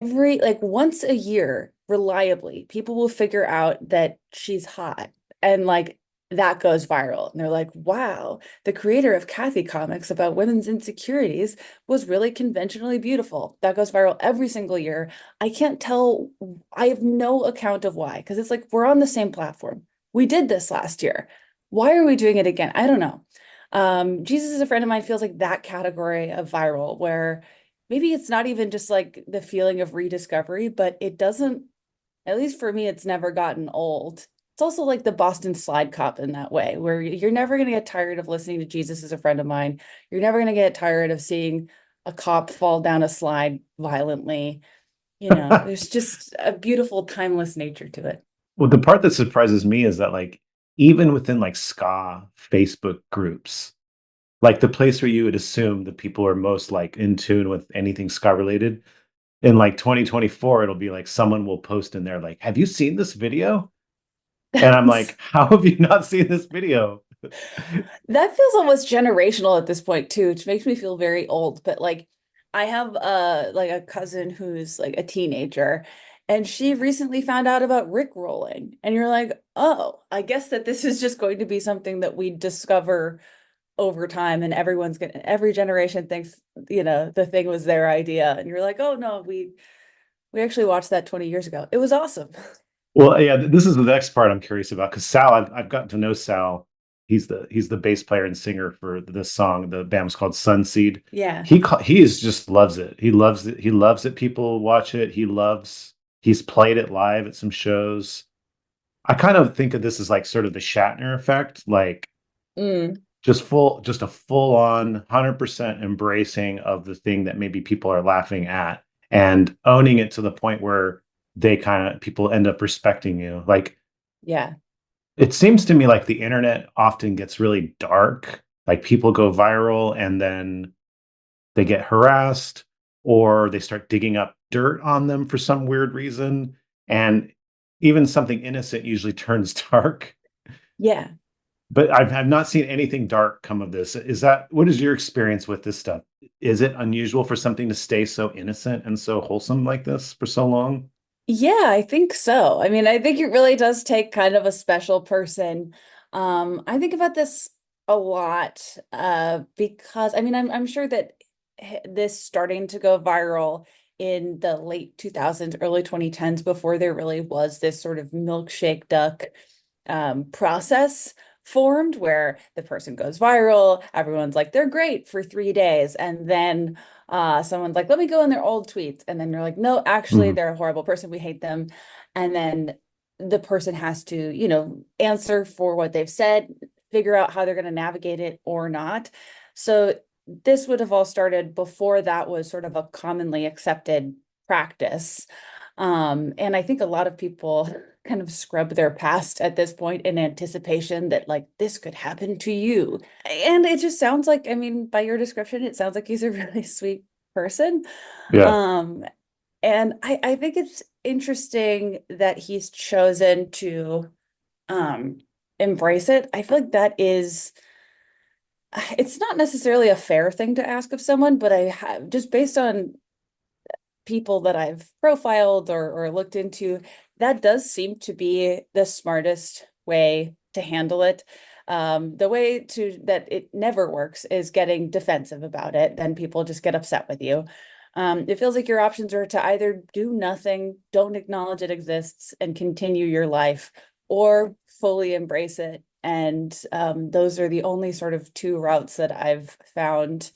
every like once a year, reliably, people will figure out that she's hot and like that goes viral. And they're like, wow, the creator of Kathy comics about women's insecurities was really conventionally beautiful. That goes viral every single year. I can't tell, I have no account of why, because it's like we're on the same platform. We did this last year. Why are we doing it again? I don't know. Jesus is a friend of mine feels like that category of viral where maybe it's not even just like the feeling of rediscovery, but it doesn't, at least for me, it's never gotten old. It's also like the Boston slide cop in that way, where you're never going to get tired of listening to Jesus is a friend of mine. You're never going to get tired of seeing a cop fall down a slide violently. There's just a beautiful, timeless nature to it. Well, the part that surprises me is that like even within like ska Facebook groups, like the place where you would assume the people are most like in tune with anything ska related, in like 2024, it'll be like someone will post in there like, "Have you seen this video?" And I'm like, "How have you not seen this video?" That feels almost generational at this point too, which makes me feel very old. But like I have like a cousin who's like a teenager and she recently found out about Rick rolling. And you're like, oh, I guess that this is just going to be something that we discover over time and every generation thinks, the thing was their idea. And you're like, oh no, we actually watched that 20 years ago. It was awesome. Well, yeah, this is the next part I'm curious about because Sal, I've gotten to know Sal. He's the bass player and singer for this song. The band's called Sonseed. Yeah. He is just loves it. He loves it. He loves it. People watch it. He's played it live at some shows. I kind of think of this as like sort of the Shatner effect, like Mm, just a full on 100% embracing of the thing that maybe people are laughing at and owning it to the point where they kind of people end up respecting you. Like yeah. it seems to me like the internet often gets really dark. Like people go viral and then they get harassed or they start digging up dirt on them for some weird reason. And even something innocent usually turns dark. Yeah. But I've not seen anything dark come of this. What is your experience with this stuff? Is it unusual for something to stay so innocent and so wholesome like this for so long? Yeah, I think so. I mean, I think it really does take kind of a special person. I think about this a lot because I mean, I'm sure that this starting to go viral in the late 2000s, early 2010s, before there really was this sort of milkshake duck process formed where the person goes viral, everyone's like, they're great for 3 days, and then someone's like, let me go in their old tweets. And then you're like, no, actually, Mhm. they're a horrible person. We hate them. And then the person has to, answer for what they've said, figure out how they're going to navigate it or not. So this would have all started before that was sort of a commonly accepted practice. And I think a lot of people kind of scrub their past at this point in anticipation that like this could happen to you. And it just sounds like, I mean, by your description, it sounds like he's a really sweet person. Yeah. Um, and I think it's interesting that he's chosen to embrace it. I feel like that is it's not necessarily a fair thing to ask of someone, but I have just based on people that I've profiled or looked into, that does seem to be the smartest way to handle it. The way to that it never works is getting defensive about it. Then people just get upset with you. It feels like your options are to either do nothing, don't acknowledge it exists, and continue your life, or fully embrace it. And those are the only sort of two routes that I've found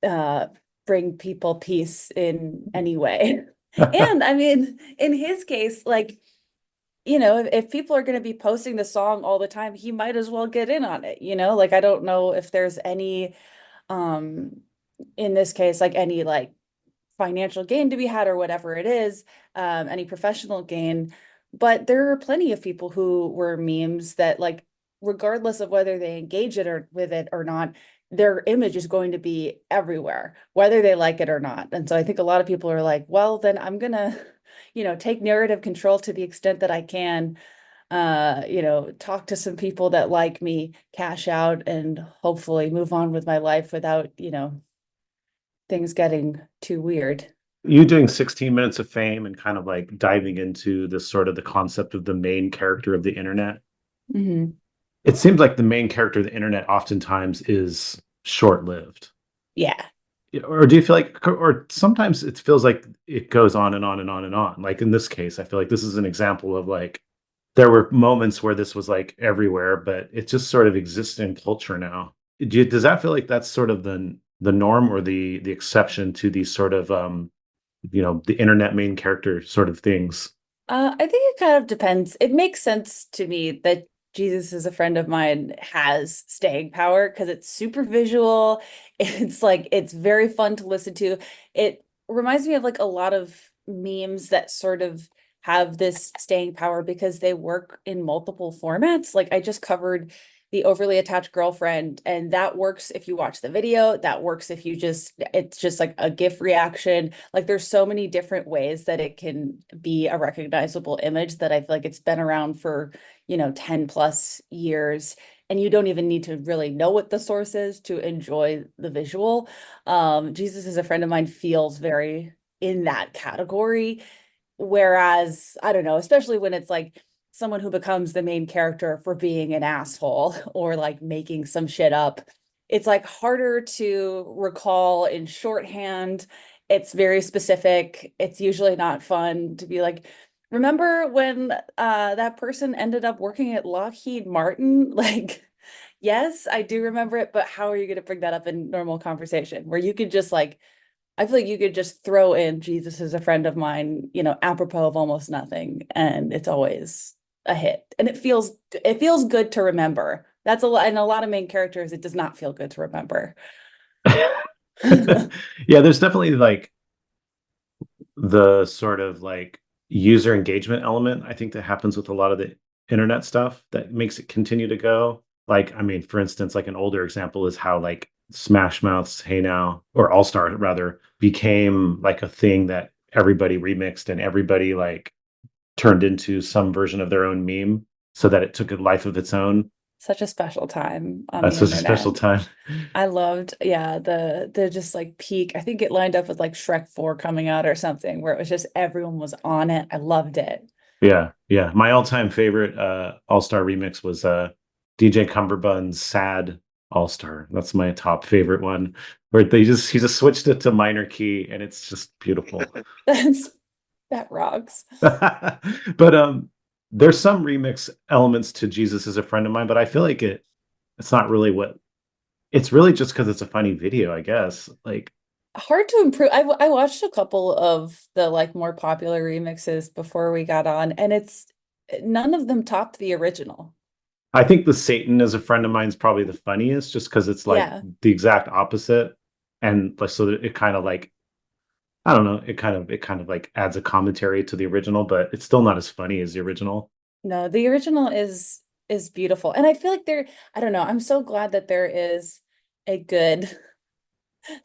uh, bring people peace in any way. And I mean, in his case, like, if people are going to be posting the song all the time, he might as well get in on it. Like, I don't know if there's any, um, in this case, like any like financial gain to be had or whatever it is, any professional gain. But there are plenty of people who were memes that like, regardless of whether they engage it or with it or not, their image is going to be everywhere, whether they like it or not. And so I think a lot of people are like, well, then I'm gonna, take narrative control to the extent that I can, talk to some people that like me, cash out, and hopefully move on with my life without, things getting too weird. you doing 16 minutes of fame and kind of like diving into this sort of the concept of the main character of the internet. Hmm. It seems like the main character of the internet oftentimes is short-lived. Yeah. Or do you feel like, or sometimes it feels like it goes on and on and on and on. Like in this case, I feel like this is an example of like there were moments where this was like everywhere, but it just sort of exists in culture now. Does that feel like that's sort of the norm or the exception to these sort of the internet main character sort of things? I think it kind of depends. It makes sense to me that Jesus is a friend of mine has staying power because it's super visual. It's like it's very fun to listen to. It reminds me of like a lot of memes that sort of have this staying power because they work in multiple formats. Like I just covered the overly attached girlfriend, and that works if you watch the video, that works if you just it's just like a GIF reaction. Like there's so many different ways that it can be a recognizable image that I feel like it's been around for 10 plus years, and you don't even need to really know what the source is to enjoy the visual. Jesus is a friend of mine feels very in that category. Whereas, I don't know, especially when it's like someone who becomes the main character for being an asshole or like making some shit up, it's like harder to recall in shorthand. It's very specific. It's usually not fun to be like, remember when that person ended up working at Lockheed Martin? Like, yes, I do remember it, but how are you going to bring that up in normal conversation where you could just like I feel like you could just throw in Jesus is a friend of mine, apropos of almost nothing, and it's always a hit. And it feels good to remember. That's a lot, and a lot of main characters, it does not feel good to remember. Yeah, there's definitely like the sort of like user engagement element I think that happens with a lot of the internet stuff that makes it continue to go. Like, I mean, for instance, like an older example is how like Smash Mouth's Hey Now, or All Star rather, became like a thing that everybody remixed and everybody like turned into some version of their own meme so that it took a life of its own. Such a special time on the That's such a special internet. time. I loved, yeah, the just like peak. I think it lined up with like Shrek 4 coming out or something where it was just everyone was on it. I loved it. Yeah, yeah. My all-time favorite All-Star remix was DJ Cumberbund's Sad All-Star. That's my top favorite one. Where he just switched it to minor key and it's just beautiful. That's that rocks. But there's some remix elements to Jesus is a friend of mine, but I feel like it's not really what it's really just because it's a funny video, I guess. Like Hard to improve. I watched a couple of the like more popular remixes before we got on, and it's none of them topped the original. I think the Satan is a friend of mine is probably the funniest just because it's like Yeah. the exact opposite. And like so that it kind of like I don't know, it kind of like adds a commentary to the original, but it's still not as funny as the original. No, the original is beautiful. And I feel like I don't know, I'm so glad that there is a good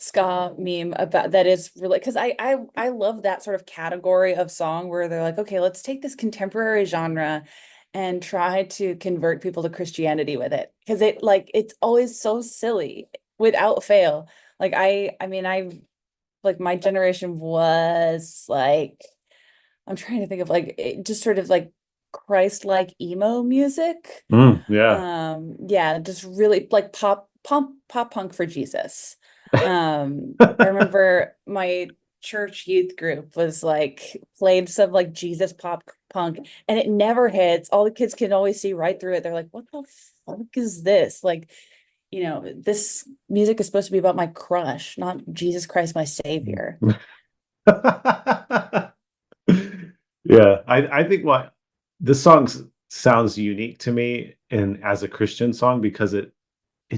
ska meme about that is really because I love that sort of category of song where they're like, okay, let's take this contemporary genre and try to convert people to Christianity with it. Because it's always so silly without fail. Like I mean I like my generation was like I'm trying to think of like just sort of like Christ-like emo music. Yeah. Yeah, just really like pop punk for Jesus. I remember my church youth group was like played some like Jesus pop punk and it never hits. All the kids can always see right through it. They're like, what the fuck is this? Like, this music is supposed to be about my crush, not Jesus Christ, my savior. Yeah, I think what this song sounds unique to me and as a Christian song because it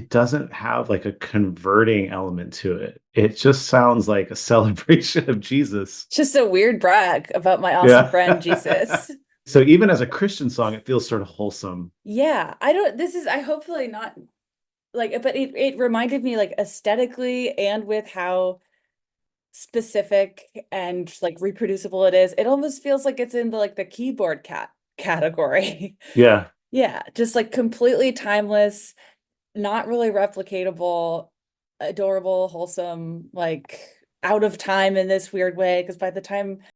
doesn't have like a converting element to it. It just sounds like a celebration of Jesus. It's just a weird brag about my awesome friend Yeah. Jesus. So even as a Christian song, it feels sort of wholesome. Yeah, I hopefully not like, but it reminded me like aesthetically and with how specific and like reproducible it is. It almost feels like it's in the like the keyboard cat category. Yeah. Yeah, just like completely timeless, not really replicatable, adorable, wholesome, like out of time in this weird way, because by the time